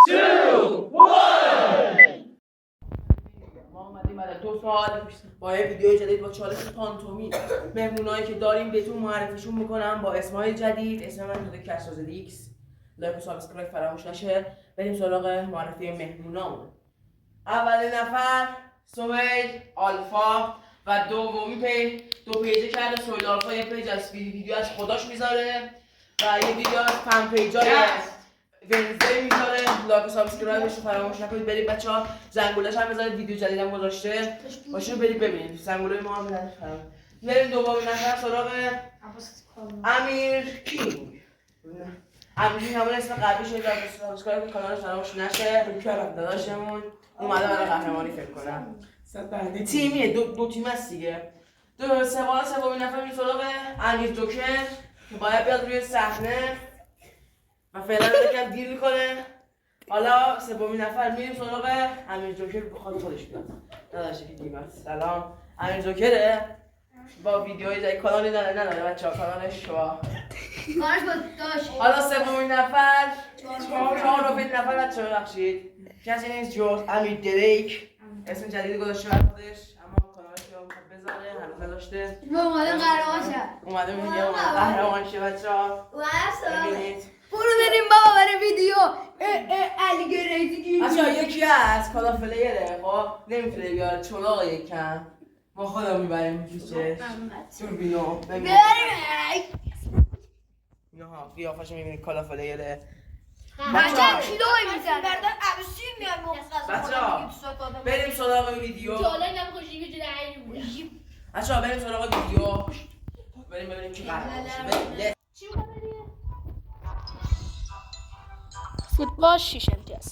3, 2, 1. ما اومدیم بعد 2 سال با یه ویدیو جدید با چالش فانتومی مهمونایی که داریم بهتون معرفیشون میکنم با اسمای جدید. اسم من شده کسرازده ایکس. لایک و سابسکرایب فراموش نشه. بریم سراغ معرفی مهمونامون. اولین نفر سهیل آلفا و دومی دو پیجه کرده. سهیل آلفا یه پیج از ویدیو از خودش میذاره و یه ویدیو از فن پیجای ونزدی میذاره. لایک و سابسکرایبش رو فراموش نکنید. برید بچه‌ها زنگوله‌ش هم بذارید. ویدیو جدیدم گذاشته باشین برید ببینید. زنگوله ما هم بزنید. بریم دومین نفر سراغ امیر کینگ. امیر کینگ همون اسم قبلی شده. لایک و سابسکرایب کانالش فراموش نشه. داداشمون اومده برای قهرمانی فکر کنم. تیمیه دو تیم هست دیگه. سومین نفر میره سراغ امیر جوکر که باید بیاد روی صحنه و فعلا یکم دیر میکنه. حالا سومین نفر میریم سراغ امیر جوکر بخواد خودش بیاد. داداش دیگه سلام. امیر جوکره با ویدیوهای جای کانالی نداره بچه‌ها. کانالش شما حالا سومین نفر چهارمین نفر بچه‌ها ببخشید کسی نیست جز امیر دریک. اسم جدید گذاشته برای خودش اما کانالش رو بذاره هنوز نداشته. اومده قهرمان شه. اومده میگه قهرمان شه بچه‌ها. ببینید برو بریم بابا برای ویدیو علی گریزی. بچه‌ها یکی از کالا فلیره خب نمیتونه بیاره چلاق یکم ما خودمون میبریم پیشش. دوربینو ببینید اینها قیافش میبینید کالا فلیره. بچه‌ها کیلو میزنه بردار عروسی میاد بچه‌ها بریم سراغ ویدیو. بچه‌ها بریم سراغ ویدیو. بریم ببینیم کی قهرمان میشه. فوتبال 6 امتیاز.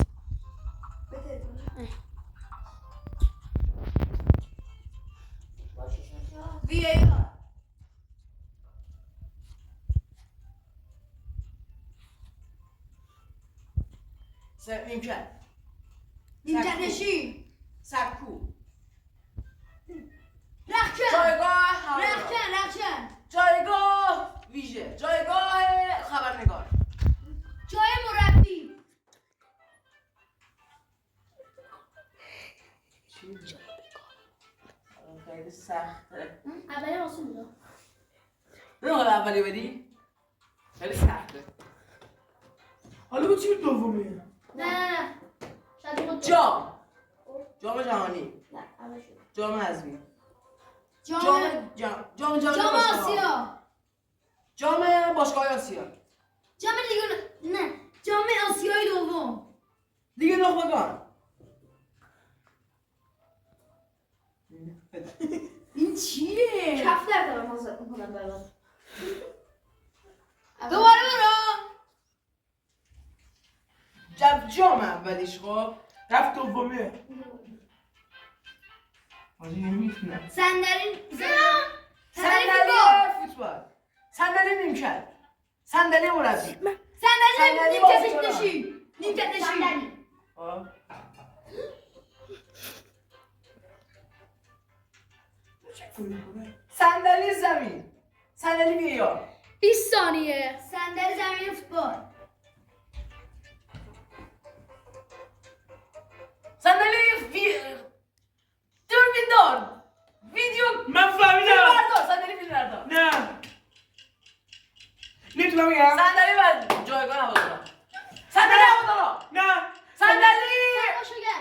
نیمکت نشین سکو رخکن جایگاه ویژه جایگاه خبرنگار جای مربی خیلی سخته. اولی آسون بود. نمیخواد اولی بدی؟ خیلی سخته. حالا با چی دومیه؟ نه جام جهانی. نه اول شد. جام حذفی. جام آسیا. جام باشگاه آسیا. جام لیگ نه جام آسیای دوم. لیگ نخبگان. این چیه؟ کفتر دارم حاضر کنم برات. دوباره برو. جام اولیش خب رفت دومیه. صندلی فوتبال. صندلی نیمکت. صندلی مربی. صندلی نیمکت نشین. صندلی زمین. صندلی ویار. 20 ثانیه. صندلی زمین فوتبال. صندلی دوربیندار. ویدیو من فهمیدم. فیلمبردار. صندلی فیلمبردار. نه. نمیتونم بگم. صندلی و جایگاه هوادارا. صندلی هوادارا. نه. صندلی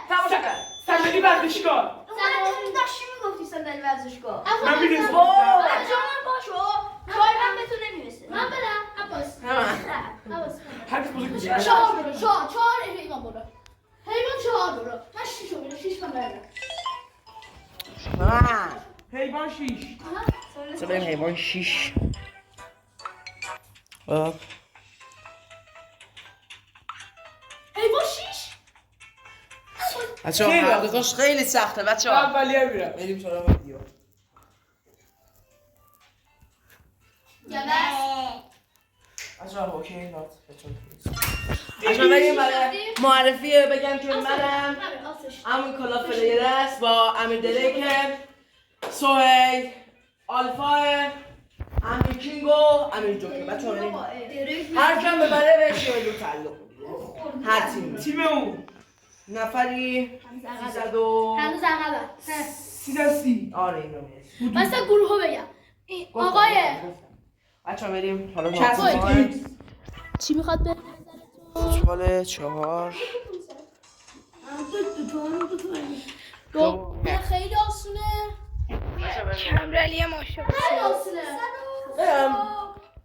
تماشاگر. صندلی ورزشگاه. صندلی داشتی میگفتی صندلی ورزشگاه. من میدونم. جام باشو. جای من به تو نمیرسه. من برم. عباس. هر کی بزرگ میشه. 4 برو. 4 حیوان برو. حیوان 4 برو. من 6 برو. 6 من برم. حیوان 6. چه بریم حیوان 6. حیوان 6. بچه‌ها هر دوتاش خیلی سخته بچه‌ها. اولیه میرم. بریم سراغ ویدیو. بچه‌ها اوکی نات. بچه‌ها بریم برای معرفی بگم که منم همون کالا فلیر است با امیر دریک، سهیل آلفا، امیر کینگ و امیر جوکر. بچه‌ها بریم هر کم ببره بهش یه تعلق می‌ده. هر تیم تیم اون نفری هنوز عقبه 300 و هنوز عقبه 330. آره اینو میرسیم مثلا گروه ها بگم آقای بچه ها بریم حالا کسب چی میخواد بره؟ فوتبال 4 خیلی آسونه کمرلی ماشا خیلی آسونه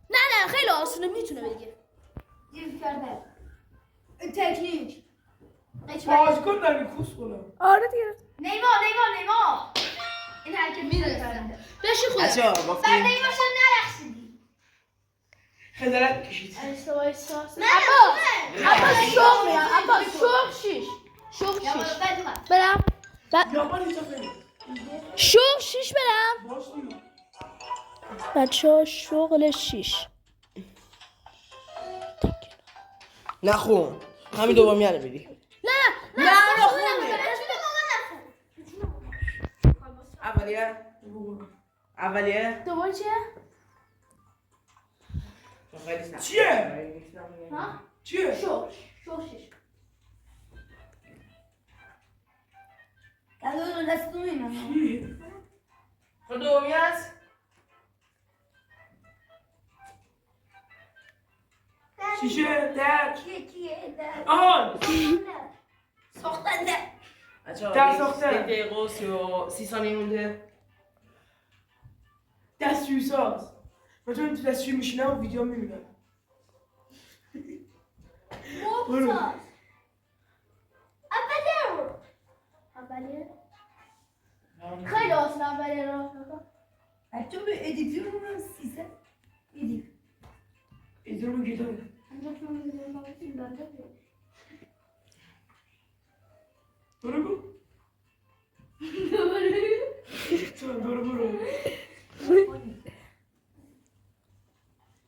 نه خیلی آسونه میتونه بگه دیر کرده تکنیک بازیکن داریم کوس کنم. آره دیگه نیما این حرکت میرسه بشی خودم بچه ها بعد گفتیم نیما شد نرخصیدی خجالت کشید. وایسا عباس شوق میرم عباس شوق شیش برم یابان اینجا بریم. شوق 6 برم باش دیگه. بچه ها شغل 6 نخون همین دوباره میاره بری نه اولیه دوباره چیه؟ خیلی سخت. چیه؟ ها؟ چیه؟ شوق شیش چیه؟ تو دومی هست شیشه درک. کیه آهان ساختنده بچه ها در ساختن. 3 دقیقه و 30 ثانیه مونده دستشویی ساز. من تو دستشویی میشینم و ویدیو میبینم. برو. اولیه خیلی آسان اولیه رو بچه به ادیتور رو سیزه ایدی ایدرمو گیداره. برو برو.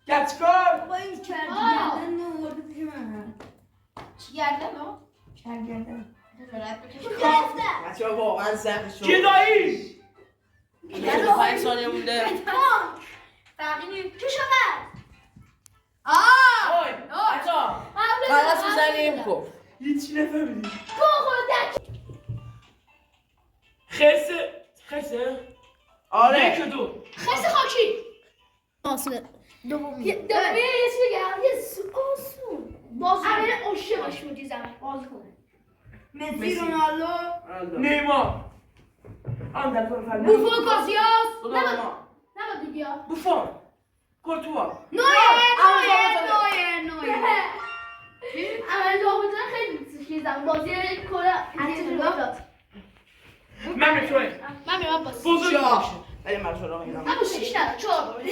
گچکار. بابا این کرگردن نه ورده پیش من چی گردن ها؟ کرگردن بچه ها واقعا سخت شد گدایی. 45 ثانیه مونده فقیلی تو شود آی بچه ها قرص بزنیم خب هیچی نفهمیدی. خسته خسه. آره 1 و 2. خسته خاکی آسونه دومی یه چی بگم یه آسون باز اول عاشقش بودی زمین باز کنه مسی رونالدو نیمار. آن در طور فرد. بوفون کاسیاس دو ما نباید بیا بوفون. کورتوا. نویر اول جا بودن خیلی دوستش چیزم بازی کره من میتونم. من میرم باز بزرگ شاه میشه. بریم برای سراغ اینا من با 6 ندارم 4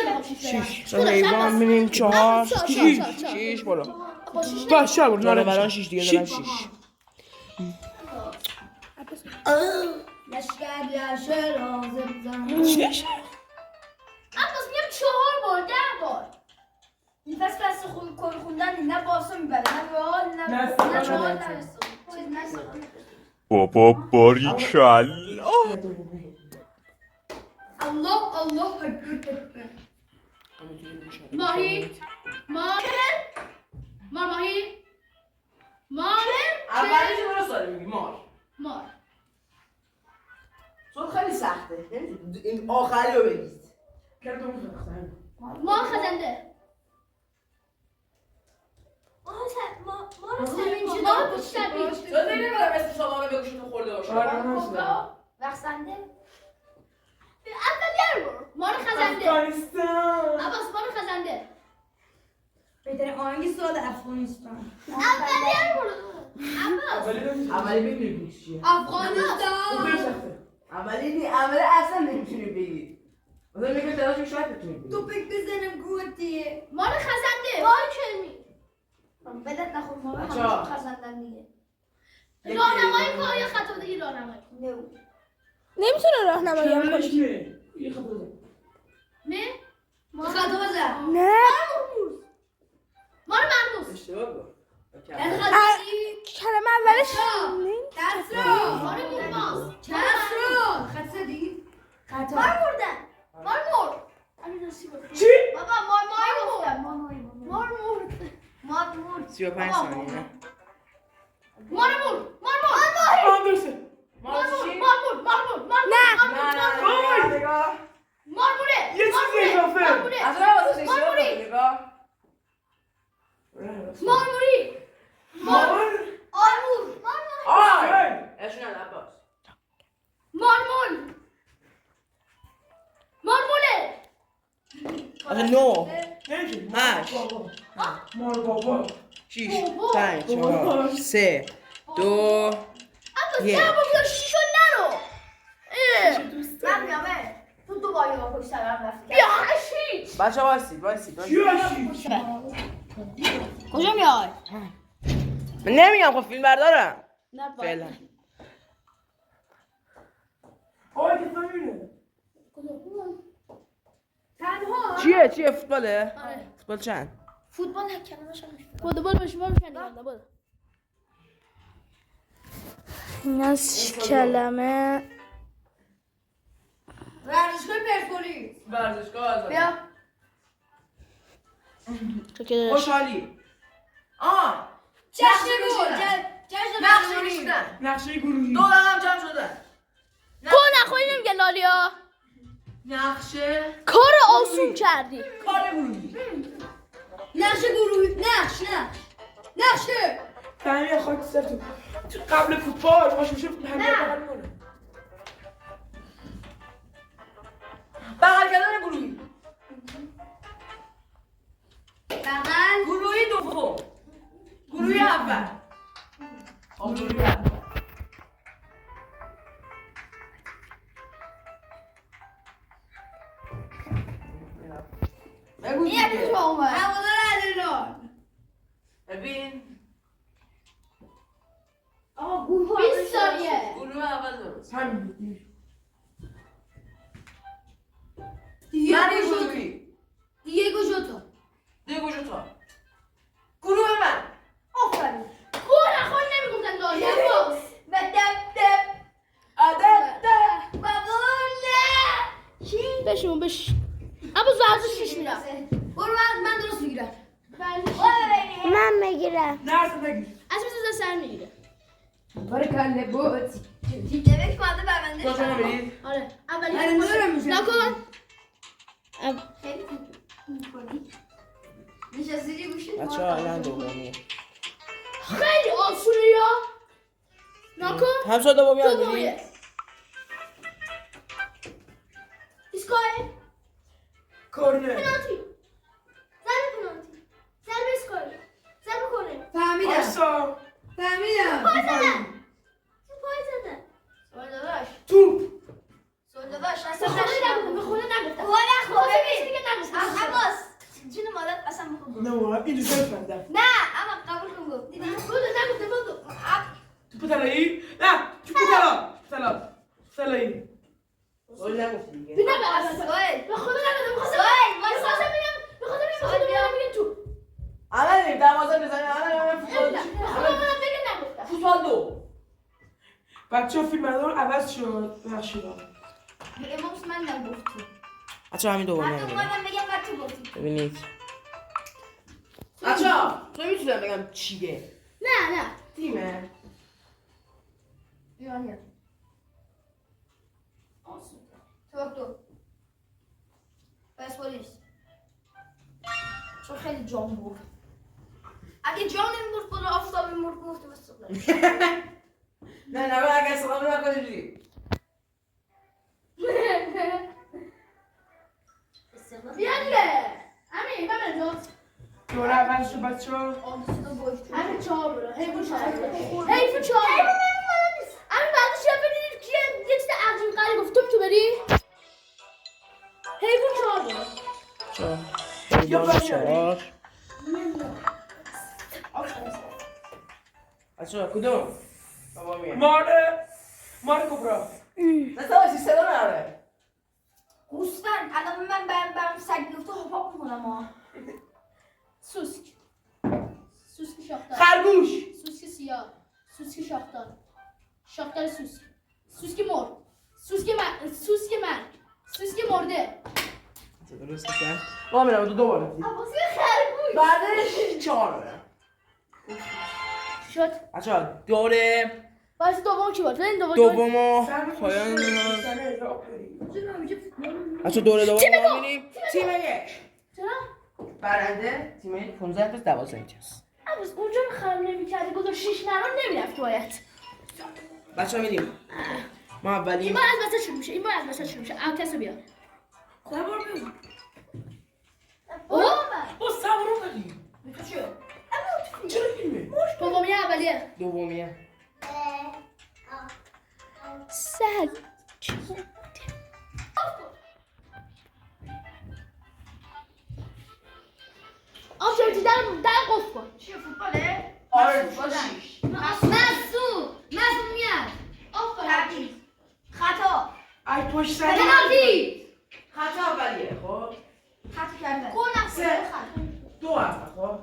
من با 6 حیوان بینیم 4 6 6 بالا باشه برو. داره بران 6 دیگه دارن 6 لشکر لشه لازم زن اما میگم 4 بار 10 بار این پس خوندن نه باسو میبره نه رئال نه رئال نه چیز نه بابا باریکالله الله اکبر ماهی اولی که درست داری میگی مار مار چون خیلی سخته این آخری رو بگید مار خزنده مار بیشتر تو نمیدونم اسم شما رو بگوشون خورده باشه رقصنده اولیه رو مار خزنده افغانستان. عباس مار خزنده بهترین آهنگ سال افغانستان اولیه رو عباس اولی بگید چیه افغانستان اولی اصلا نمیتونی بگی مثلا میگه تلاش شاید بتونی بگی تو فکر بزنم گوتی مار خزنده مار کلمی بدت نخور ما بچه‌ها. خزندن دیگه راهنمایی کن یا خطا بدهی راهنمایی کن نمیتونه راهنمایی هم کنه یه خبر. نه خطا بزن نه مار مرموز اشتباه گفت کلمه اولش دست رو مار مورماز دست رو خط زدی؟ خطا مار مردن مار مرد همین راستی گفتی چی؟ بابا مار گفتم مار مرد 35 ثانیه. مارمور آندرسه مارموره یه چیز اضافه از اون واسه اشتباه داری نگاه. مارموری مار آی اشون عباس. مارمول مارموله آخه 9 نمیشه 8 مار بابا 6 5 4 3 2 اما یه. سبا بیا شیشو نرو من میامه تو دو بایی با پشت سرم رفتی بیا هشیچ بچه وایسید چی هستی؟ کجا میای؟ من نمیگم خب فیلم بردارم نه فعلا. آقا که فهمیده تنها چیه فوتباله؟ آره. فوتبال چند؟ فوتبال نکنمش هم فوتبال به شما میشنم برو. این از کلمه ورزشگاه پرسپولیس ورزشگاه آزاد. بیا تو که داشت خوشحالی. آه جشن گل جشن نقشه گل کشیدن. نقشه گروهی دو هم جمع شدن. تو نخوایی نمیگه لالیا نقشه کار آسون کردی کار گروهی. نقشه گروهی نقشه فهمی خاک سر تو قبل فوتبال باش میشه همه بغل کنه بغل کردن گروهی. بغل گروهی دوم. گروهی اول. گروهی اول. بگو یک دیگه. تو اومد هوادار علیرضا ببین آقا گروه 20 ثانیه گروه اول درست. همین دیگه. من گروهی. دیگو جوتا دیگو جوتا. گروه من. آفرین گل نخوایی نمیگفتن لالیا باز دب عدد بابا نه چی؟ بش اما زرزو شیش میرم برو من درست میگیرم من میگیرم درس نگیر از مثل سر میگیره برکله بود دیگه ماده برنده تو چه برید؟ آره اولی من ندارم میشه نکن خیلی خوب میکنی نشستی گوشی بچه ها الان دومیه. خیلی آسونه یا نکن همسا دومی هم دومیه برید؟ اسکای کارنه پنالتی ضربه پنالتی ضربه اسکای ضربه کنه فهمیدم آسا فهمیدم پای زدن پای زدن سوال داداش توپ سوال داداش به اصلا خدا نگفتم نشیدم به خدا نگفتم خدا نخواه خدا دیگه نگفتم عباس جون مادت اصلا بخون نه واقعا این دوست فهمیدم نه اما قبول کن گفت دیدی خدا نگفتم بگو توپ طلایی نه توپ طلایی سوال نگفتی دیگه. به نگفتم سوال به خدا نگفتم می‌خواستم سوال بگم به خدا میگم تو الان نیم دروازه بزنیم الان فوتبال به خدا منم بگم نگفتم فوتبال دو. بچه ها فیلم مدار عوض شد بخشیدم امام من نگفت تو بچه همین دومی من هم برید. اومدم بگم بعد تو گفتی ببینید بچه ها تو میتونم بگم چیه؟ نه تیمه. ایرانیه تو پرسپولیس چون خیلی جام برد اگه جام نمیبرد بالا آفتابی مرد گفته بس نه اگه استفاده نکنی جوری. بیا دیگه امین ببر جا دوره عوض شد بچه ها امین چهار برو حیفون چهار حیفون چهار امین بعدش یاد بدید که یه چیز عجیب غریب گفت تو بری حیفون چهار برو چهار. بچه ها کدوم؟ بابا میه. مار کبرا نه سواشی صدا نره. گوسفند الان من برم سگ بیفته هاپ هاپ میکنم ها سوسک شاختار خرگوش سوسک سیاه سوسک شاختار شاختار سوسک مرد سوسک مرده درست کرد. ما میرم دو بار. عباسی خرگوش بعدش چهار برم. شد بچه ها دوره باز دوم کی بود؟ این دوم دوم و پایان بچه دوره دوم ما میریم تیم یک چرا؟ برنده تیم یک 15 تا 12 اینجاست. امروز اونجا خراب نمی‌کردی گذار 6 نران نمیرفت باید بچه ها میریم ما اولی این بار از وسط شروع میشه این بار از وسط شروع میشه کسو بیار او سوارو بریم چرا فیلمه؟ دومیه اولیه دومیه سهل آفشار در قفل کن چیه فوتباله؟ آره مسعود میاد تبریز خطا ای پشت سر پنالتی خطا اولیه خب خطا کرده گل سه دو هست خب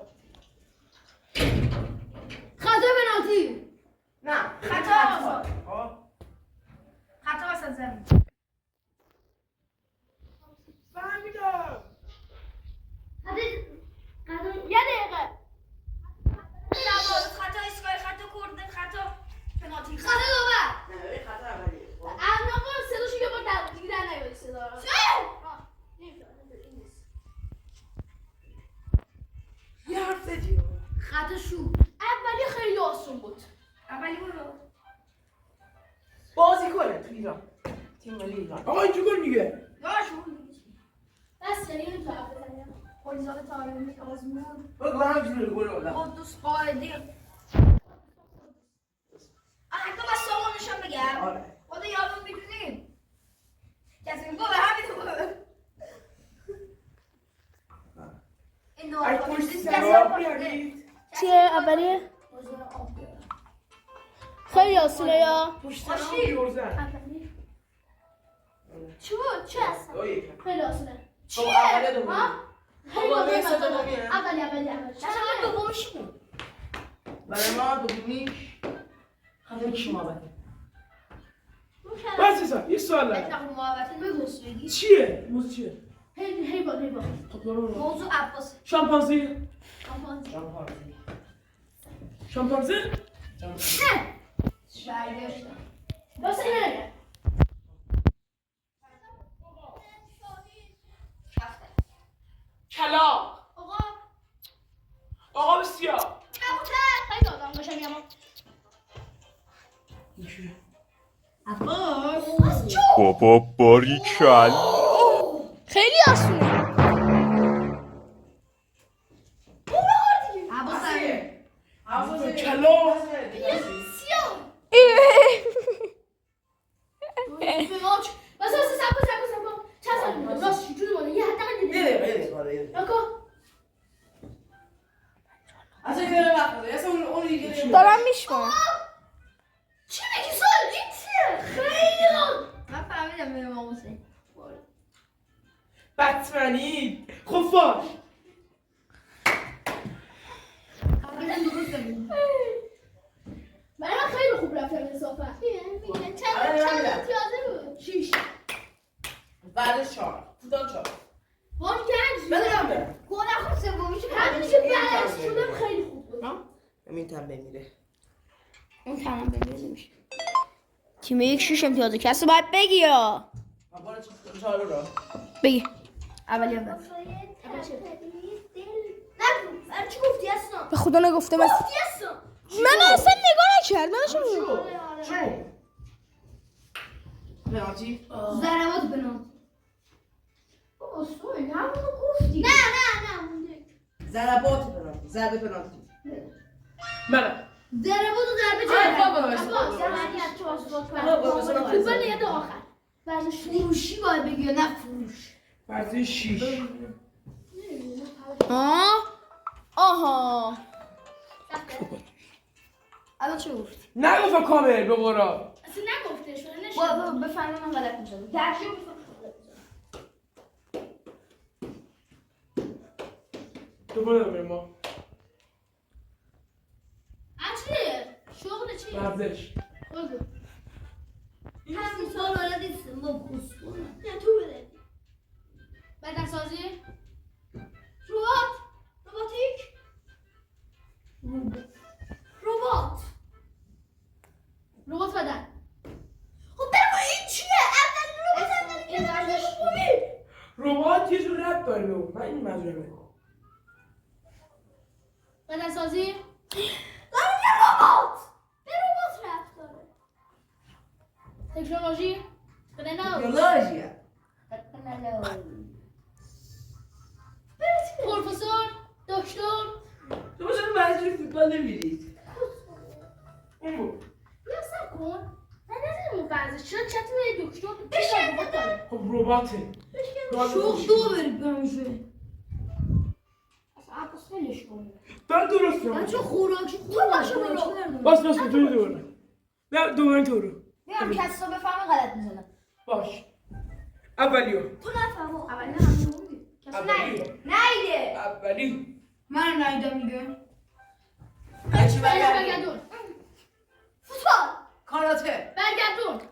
خطا پنالتی نه خطا. خب خطا وسط زمین فهمیدم یه دقیقه خطا اسکای خطا کردن خطا پنالتی خطا دوبر نه ببین خطا اولیه خب آقا صداشو یه بار دیگه در نیاری صدا رو یه حرف زدی خطا شو اولی خیلی آسون بود اولی برو بازی کنه تو ایران تیم ملی ایران آقا اینجا گل میگه بس خیلی تو حرف بزنیم پلیزاد تاریمی آزمون بگو همینجوری گل بودم قدوس قائدی حتی بس سامان نشان بگم آره خدا یادم میدونیم کسی میگو به همین تو این ای نوع پشت کسی سر هم بیارید چیه اولیه؟ خیلی آسونه یا پشت سر بیارزن چی بود؟ چه هستن؟ دو یک خیلی آسونه خب اولیه دومیه ها؟ خیلی بابا، آسونه مثل دومیه. اولی چرا دومش بود؟ برای ما دومیش خطا کی ما بده بس یه سوال دارم نقل محبت بگو سویدی چیه؟ موز چیه؟ هی با خب برو موضوع عباس شامپانزی شامپانزی شامپانزه؟ برگشتم واسه اینه نگه کلاق آقا آقا بسیار کبوتر خیلی آدم قشنگی اما عباس بابا باریکل خیلی آسونه عباس کلاق سیاه واسه سب چند سال میده راست شو جون مونه یه حتی یه دقیقه آره یه دقیقه نکو اصلا یه دقیقه وقت داره اصلا اون دیگه دارم میشمارم چی میگی سال این چیه خیلی من فهمیدم به امام حسین بتمنی خفاش فهمیدم درست بگیم برای من خیلی خوب رفتم انصافا چند امتیازه بود 6 بعدش 4 فوتبال 4 وان گنج بدونم برم گل خود سومیش همینش که بعدش شدم خیلی خوب بود همین تن بمیره اون تمام بمیره نمیشه تیم یک 6 امتیازه کسی باید بگی یا بالا چهار رو بگی اولی هم بس نه چی گفتی اصلا به خدا نگفتم از گفتی اصلا من اصلا نگاه نکرد من اصلا چون پنالتی ضربات بنام بابا سوی نه اونو گفتی نه مونده ضربات پنالتی ضربه پنالتی منم ضربات و ضربه خوب نیاد آخر ورزش فروشی باید بگی یا نه فروش ورزش 6 آها الان چه گفت؟ نگفت کامل به قرآن اصلا نگفته شده بفهمه من غلط میشم درشو دوباره بریم ما چیه؟ شغل چیه؟ ورزش بگو همین سال بلد نیستم با کسخونه نه تو بده بدنسازی؟ رباتیک؟ ربات ربات بدن خب برو این چیه؟ اول ربات ربات یه جور رب داره به اون. من این مجرمه. بدن سازی دارم یه ربات به ربات رفت داره تکنولوژی بدن تکنولوژیه. پروفسور دکتر تو چرا مجبوری فوتبال نمیرید؟ اون بود. یا سب کن من نزدیم اون فرزش چرا چطور دکتر بشین ربات داره خب رباته. شوخ دو برید بمیشه اصلا عباس ولش کن دار درست من کنم. چه خوراکی برو باش دوی دوره. نه دوباره تو رو. میام کسی رو بفهمه غلط میزنم. باش. اولیو. تو نفهمو. اول نه همون بودی. کسی نیده. اولی. من نیدم دیگه. قیچی برگردون فوتبال. کاراته. برگردون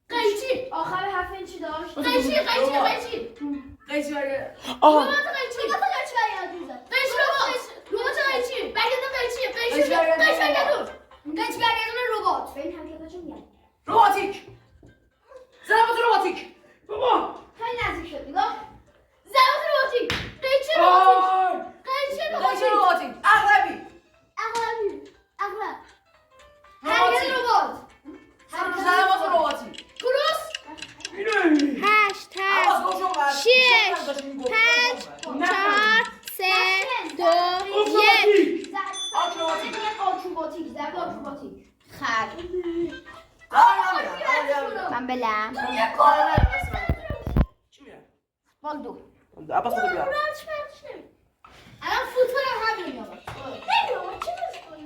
قیچی آخر حرف این چی داشت؟ قیچی قیچی برگرد. آها. ربات قیچی ربات قیچی برگردون زد. قیچی ربات قیچی برگردون قیچی قیچی برگردون. قیچی برگردون قیچی برگردون ربات. به این حرکتاشو میگن. رباتیک. ضربات رباتیک. بابا. خیلی نزدیک شد نگاه. ضربات رباتیک قیچی رباتیک آی. قیچی قیچی رباتیک رباتیک. اغربی. اغلب حرکت ربات. ضربات رباتیک. کروس اینو. هشت عباس گم شو بر. شش، پنج، چهار، سه، دو، یک. اوتوماتیک. آکروباتیک. آکروباتیک. ضرب آکروباتیک. خر من بلم چی میره؟ والدو عباس بده بیا. الان فوتبال هم همین آقا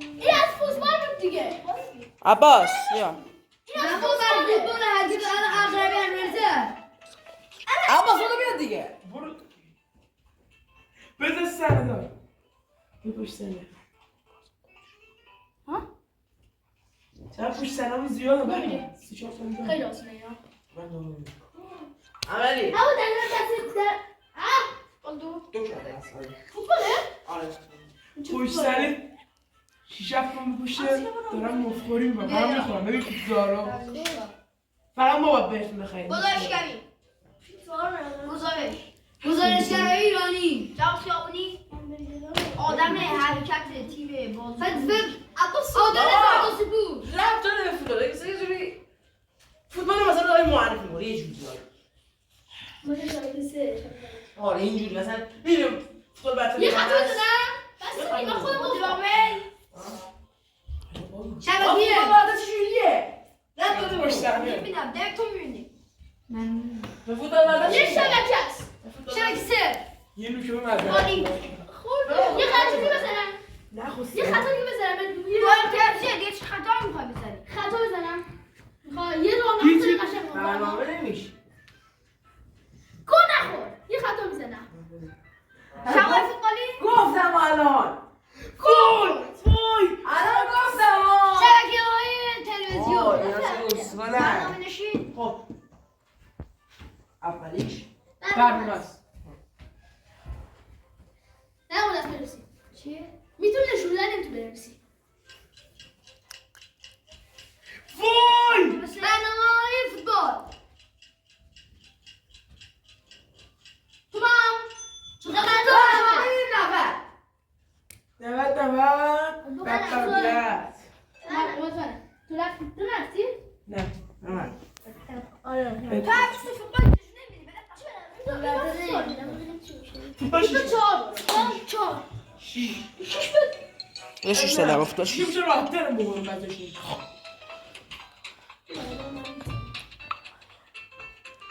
این از فوتبال بود دیگه عباس بیا. این از فوتبال حرکت اغربی انرزه. عباس بده بیا دیگه. برو. بده سر دار. پشت سنه. ها؟ چرا پشت سنم زیاده بله. 34 سنه. خیلی آسونه اینا من نمی‌دونم. عملی. اما در کسی در والدو دو کرده اصلا. فوتباله؟ آره. پشت سنه 6 7 ماه میپوشه دارم مفخوری میکنم. من میخورم ببین پیتزا رو. فقط ما باید بهتون بخریم. گزارشگری. گزارشگرای ایرانی. جواب خیابونی. آدم حرکت تیم بازی. عباس آدم بابا. فردوسی بود. رفت داره به فوتبال. یه جوری فوتبال مثلا داره معرفی می‌کنه یه جوری داره. آره اینجوری مثلا میریم فوتبال بچه‌ها. یه خطا بزنم بس من خودم مدیرعامل. شبکیه. شبکیه. فوتبال بعد چجوریه؟ رفت داره پشت سنه. میبینم درک تو میبینی. به فوتبال بعد یه شبکه است شبکه سه. یه نوکه به مزرعه. عالی. خورد یه خطا دیگه بزنم نه خب یه خطا دیگه بزنم تو امتیازیه دیگه چه خطا میخوای بزنی؟ خطا بزنم میخوام یه راهنمایی خیلی قشنگ کنم. برنامه نمیشه. گل نخور یه خطا میزنم شبای فوتبالی. گفتم الان. گل. وای. الان گفتم. شبکه‌های تلویزیون. برنامه برنامه نشین. خب اولیش برنامه است. نه اون دست برسی چیه؟ میتونی نشون بدن نمیتونی برسی وای. برنامه‌های فوتبال. تومام چقدر نفر. 90 قبلیت. تو رفتی؟ نه نه. آره تو عکس فوتبال نشون نمیدی. باشه. چهار شیش. یه شیش تا نگفت شیش چرا راحت‌ترم بگم بعدش.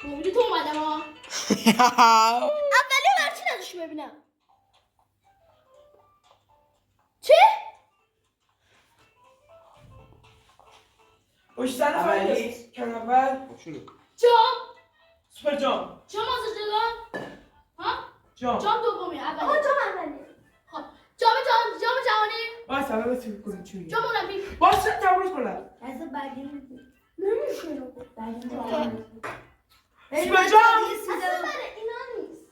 موبیلی تو اومدم ها اولی برچی نداشت ببینم چه؟ پشت سنه اولی. کم اول. جام سوپر جام. جام آزش دادن ها؟ جام. جام دومی اولی آقا جام اولی. خب جام جهانی باید سبب تو کنیم چی میگه. جام المپیک باید چه تمرین کنم. از بعدی نمیشه سوپر جام. اینا نیست.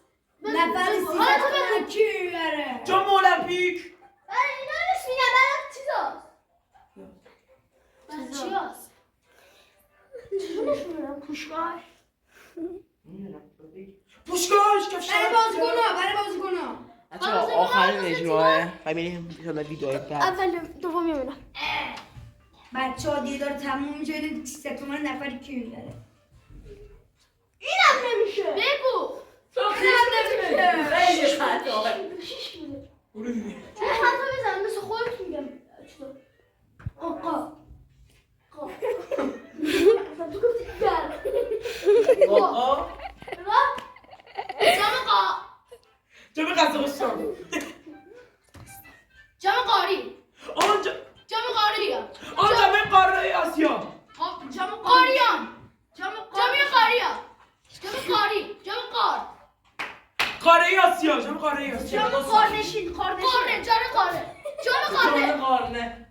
نفر حالا تو بگو کی بره. جام المپیک. اینا نیست میگم پوشکاش پوشکاش کفش برای بازیکن‌ها بچه آخرین اجراه و بریم انشالله ویدیوهای بعد اول دومی میرم. بچه ها دیگه داره تموم میشه ستومن نفری کی میگره اینم نمیشه. بگو اینم نمیشه خیلی خطا برو دیگه چه حرفا بزن مثل خودت میگم. چطور؟ آقا. تو گفتی در. جام قزاقستان جام قاری. آنجا جام قاری بیا. جام قاره آسیا جام قاریان. جام قاریا. جام قاری. جام قار. قاره آسیا جام قاره آسیا جام قارنشین. قاره. جام قاره. جام قاره. جام قارنه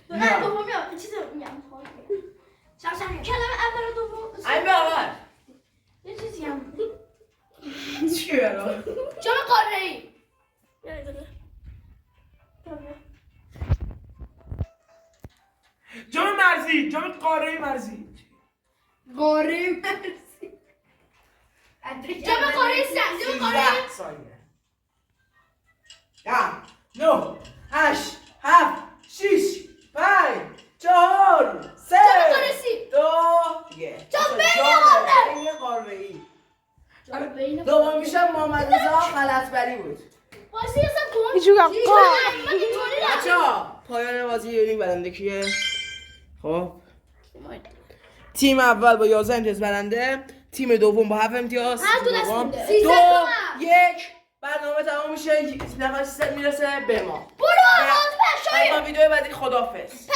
نه دومی هم چیز میگم. کلمه اول و دوم. این به اول یه چیزی هم. چیه الان جام قاره ای. جام مرزی جام قاره مرزی قاره مرسی جام قاره سن. جام قاره 13 ثانیه 10 9 8 7 6 5 4 3 جام قاره سی. 2 1 جام بین قاره‌ای جام بین. دوم میشه محمد رضا غلطبری بود واسه یه سب کن. ایشون قار. من اینطوری رفت. بچه‌ها پایان بازی یونیک برنده کیه؟ خب تیم اول با 11 امتیاز برنده، تیم دوم با 7 امتیاز، هر دو دست دوم مونده. 2 13 تومن. 1 برنامه تمام میشه. نفر 3 میرسه به ما. برو آقا تو تا ویدیو بعدی خداحافظ.